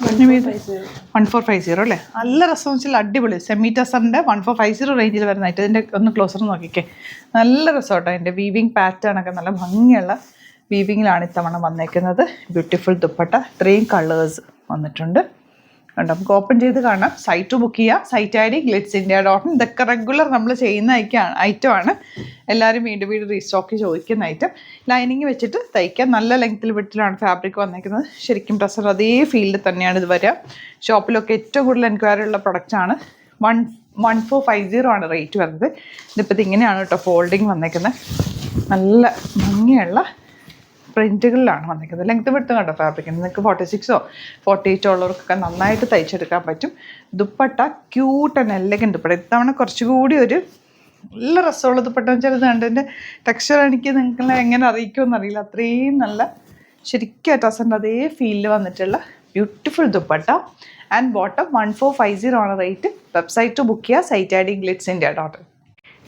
1450 അല്ലേ? നല്ല രസം വെച്ചാൽ അടിപൊളി സെമി ടസറിൻ്റെ 1450 റേഞ്ചിൽ വരുന്നതായിട്ട്. ഇതിൻ്റെ ഒന്ന് ക്ലോസർ നോക്കിക്കേ, നല്ല രസം കേട്ടോ. അതിൻ്റെ വീവിങ് പാറ്റേൺ ഒക്കെ നല്ല ഭംഗിയുള്ള വീവിങ്ങിലാണ് ഇത്തവണ വന്നേക്കുന്നത്. ബ്യൂട്ടിഫുൾ ദുപ്പട്ട, ഇത്രയും കളേഴ്സ് വന്നിട്ടുണ്ട് കണ്ടോ. നമുക്ക് ഓപ്പൺ ചെയ്ത് കാണാം. സൈറ്റ് ബുക്ക് ചെയ്യുക, സൈറ്റ് ഐ ഡി glitzindia.in. ഇതൊക്കെ റെഗുലർ നമ്മൾ ചെയ്യുന്ന ഐറ്റമാണ്. എല്ലാവരും വീണ്ടും വീണ്ടും റീസ്റ്റോക്ക് ചോദിക്കുന്ന ഐറ്റം. ലൈനിങ് വെച്ചിട്ട് തയ്ക്കാം. നല്ല ലെങ്ത്തിൽ വിട്ടിലാണ് ഫാബ്രിക് വന്നിരിക്കുന്നത്. ശരിക്കും ടസർ അതേ ഫീൽഡിൽ തന്നെയാണ് ഇത് വരിക. ഷോപ്പിലൊക്കെ ഏറ്റവും കൂടുതൽ എൻക്വയറി ഉള്ള പ്രൊഡക്റ്റാണ്. 1450 ആണ് റേറ്റ് വരുന്നത്. ഇതിപ്പോൾ ഇങ്ങനെയാണ് കേട്ടോ ഫോൾഡിങ് വന്നിരിക്കുന്നത്. നല്ല ഭംഗിയുള്ള പ്രിൻറ്റുകളിലാണ് വന്നിരിക്കുന്നത്. ലെങ്ത് വിട്ട് കേട്ടോ ഫാബ്രിക്കിന്. നിങ്ങൾക്ക് 46ഓ 48ഓ ഉള്ളവർക്കൊക്കെ നന്നായിട്ട് തയ്ച്ചെടുക്കാൻ പറ്റും. Dupatta cute and elegant dupatta. ഇത്തവണ കുറച്ചുകൂടി ഒരു നല്ല രസമുള്ള ദുപ്പട്ട വെച്ചാൽ ഇത് കണ്ടതിൻ്റെ ടെക്സ്ചർ എനിക്ക് നിങ്ങൾക്ക് എങ്ങനെ അറിയിക്കുമെന്ന് അറിയില്ല. അത്രയും നല്ല ശരിക്കും ടസറിൻ്റെ അതേ ഫീലിൽ വന്നിട്ടുള്ള ബ്യൂട്ടിഫുൾ ദുപ്പട്ട. ആൻഡ് ബോട്ടം 1450 ആണ് റേറ്റ്. വെബ്സൈറ്റ് ബുക്ക് ചെയ്യുക, site I D glitzindia.in.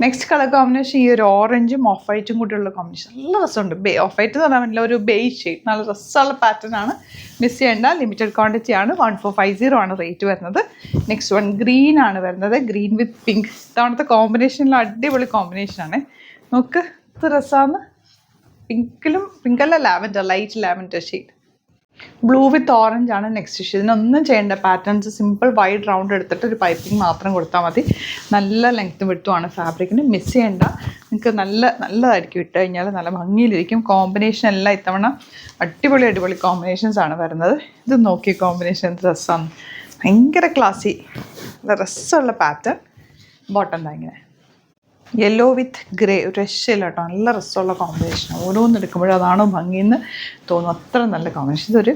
Next colour combination ഈ ഒരു ഓറഞ്ചും ഓഫ് വൈറ്റും കൂടിയുള്ള കോമ്പിനേഷൻ നല്ല രസമുണ്ട്. ഓഫ് വൈറ്റ് എന്ന് പറയാൻ പറ്റില്ല, ഒരു ബേജ് ഷെയ്ഡ്. നല്ല രസമുള്ള പാറ്റേൺ ആണ്. മിസ് ചെയ്യേണ്ട, ലിമിറ്റഡ് ക്വാണ്ടിറ്റി ആണ്. 1450 ആണ് റേറ്റ് വരുന്നത്. നെക്സ്റ്റ് വൺ ഗ്രീൻ ആണ് വരുന്നത്. Green with pink. ഇത്തവണത്തെ കോമ്പിനേഷനിൽ അടിപൊളി കോമ്പിനേഷനാണ്. നോക്ക് ഇത് രസമാണ്. പിങ്കല്ല, lavender, light lavender shade. Blue with orange ആണ് നെക്സ്റ്റ് ഇഷ്യൂ. ഇതിനൊന്നും ചെയ്യേണ്ട. പാറ്റേൺസ് സിമ്പിൾ വൈഡ് റൗണ്ട് എടുത്തിട്ട് ഒരു പൈപ്പിംഗ് മാത്രം കൊടുത്താൽ മതി. നല്ല ലെങ്ത്ത് വിട്ടുമാണ് ഫാബ്രിക്കിന്. മിസ് ചെയ്യേണ്ട. നിങ്ങൾക്ക് നല്ലതായിരിക്കും ഇട്ട് കഴിഞ്ഞാൽ നല്ല ഭംഗിയിലിരിക്കും. കോമ്പിനേഷൻ എല്ലാം ഇത്തവണ അടിപൊളി കോമ്പിനേഷൻസ് ആണ് വരുന്നത്. ഇത് നോക്കി കോമ്പിനേഷൻ രസമാണ്. ഭയങ്കര ക്ലാസി, നല്ല രസമുള്ള പാറ്റേൺ. ബോട്ടം താ ഇങ്ങനെ യെല്ലോ വിത്ത് ഗ്രേ. ഒരു രക്ഷയില്ല കേട്ടോ. നല്ല രസമുള്ള കോമ്പിനേഷൻ. ഓരോന്ന് എടുക്കുമ്പോഴും അതാണോ ഭംഗിയെന്ന് തോന്നും. അത്ര നല്ല കോമ്പിനേഷൻ. ഇതൊരു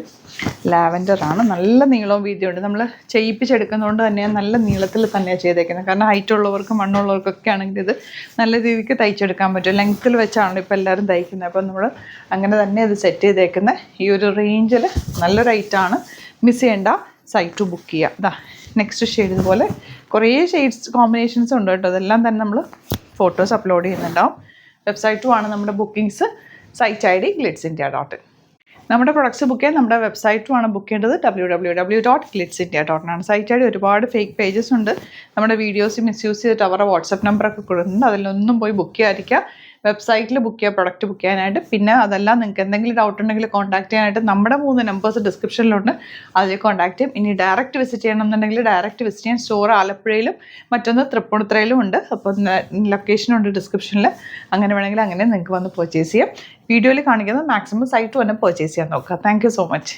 ലാവൻഡറാണ്. നല്ല നീളവും വീതിയുണ്ട്. നമ്മൾ ചെയ്യിപ്പിച്ചെടുക്കുന്നതുകൊണ്ട് തന്നെ നല്ല നീളത്തിൽ തന്നെയാണ് ചെയ്തേക്കുന്നത്. കാരണം ഹൈറ്റ് ഉള്ളവർക്കും മണ്ണുള്ളവർക്കൊക്കെ ആണെങ്കിൽ ഇത് നല്ല രീതിക്ക് തയ്ച്ചെടുക്കാൻ പറ്റും. ലെങ്ത്തിൽ വെച്ചാണ് ഇപ്പോൾ എല്ലാവരും തയ്ക്കുന്നത്. അപ്പം നമ്മൾ അങ്ങനെ തന്നെ ഇത് സെറ്റ് ചെയ്തേക്കുന്നത്. ഈ ഒരു റേഞ്ചിൽ നല്ലൊരു ഐറ്റമാണ്. മിസ് ചെയ്യേണ്ട, സൈറ്റ് ബുക്ക് ചെയ്യുക. ഇതാ നെക്സ്റ്റ് ഷെയ്ഡ്. ഇതുപോലെ കുറേ ഷെയ്ഡ്സ് കോമ്പിനേഷൻസ് ഉണ്ട് കേട്ടോ. അതെല്ലാം തന്നെ നമ്മൾ ഫോട്ടോസ് അപ്ലോഡ് ചെയ്യുന്നുണ്ടാവും. വെബ്സൈറ്റുമാണ് നമ്മുടെ bookings. Site I D glitzindia.in. നമ്മുടെ പ്രൊഡക്ട്സ് ബുക്ക് ചെയ്യാൻ നമ്മുടെ വെബ്സൈറ്റുമാണ് ബുക്ക് ചെയ്യേണ്ടത്. www.glitzindia.in ആണ്. സൈറ്റ് ഐ ഡി ഒരുപാട് ഫേക്ക് പേജസ് ഉണ്ട്. നമ്മുടെ വീഡിയോസ് മിസ്യൂസ് ചെയ്തിട്ട് അവരുടെ വാട്സപ്പ് നമ്പറൊക്കെ കൊടുക്കുന്നുണ്ട്. അതിലൊന്നും പോയി ബുക്ക് ചെയ്യാതിരിക്കുക. വെബ്സൈറ്റിൽ ബുക്ക് ചെയ്യുക പ്രൊഡക്റ്റ് ബുക്ക് ചെയ്യാനായിട്ട്. പിന്നെ അതല്ല, നിങ്ങൾക്ക് എന്തെങ്കിലും ഡൗട്ട് ഉണ്ടെങ്കിൽ കോൺടാക്ട് ചെയ്യാനായിട്ട് നമ്മുടെ 3 നമ്പേഴ്സ് ഡിസ്ക്രിപ്ഷനിലുണ്ട്. അതിൽ കോൺടാക്ട് ചെയ്യും. ഇനി ഡയറക്റ്റ് വിസിറ്റ് ചെയ്യണമെന്നുണ്ടെങ്കിൽ ഡയറക്റ്റ് വിസിറ്റ് ചെയ്യാൻ സ്റ്റോർ ആലപ്പുഴയിലും മറ്റൊന്ന് തൃപ്പൂണിത്തുറയിലും ഉണ്ട്. അപ്പോൾ ലൊക്കേഷനുണ്ട് ഡിസ്ക്രിപ്ഷനിൽ. അങ്ങനെ വേണമെങ്കിൽ അങ്ങനെ നിങ്ങൾക്ക് വന്ന് പർച്ചേസ് ചെയ്യാം. വീഡിയോയിൽ കാണിക്കുന്നത് മാക്സിമം സൈറ്റ് വന്ന് പർച്ചേസ് ചെയ്യാൻ നോക്കുക. Thank you so much.